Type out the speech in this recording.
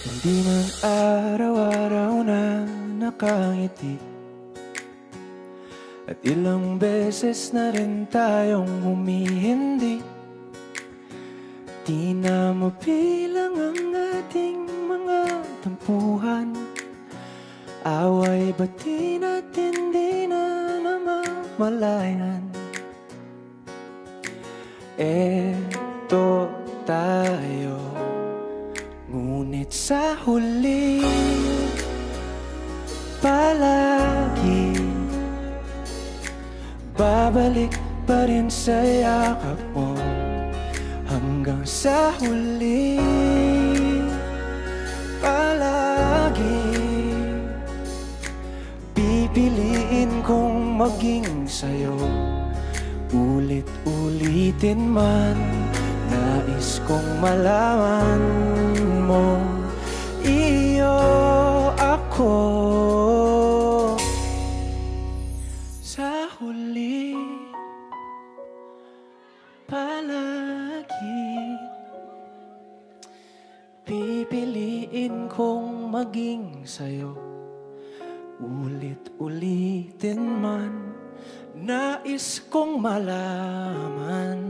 Hindi man araw-araw na nakangiti, at ilang beses na rin tayong humihindi. Di na mabilang ang ating mga tampuhan, away bati natin di na namamalayan. Eto tayo, ngunit sa huli palagi babalik pa rin sa yakap mo. Hanggang sa huli palagi pipiliin kong maging sa'yo. Ulit-ulitin man, nais kong malaman mo, iyo ako. Sa huli palagi pipiliin kong maging sa'yo. Ulit-ulitin man, nais kong malaman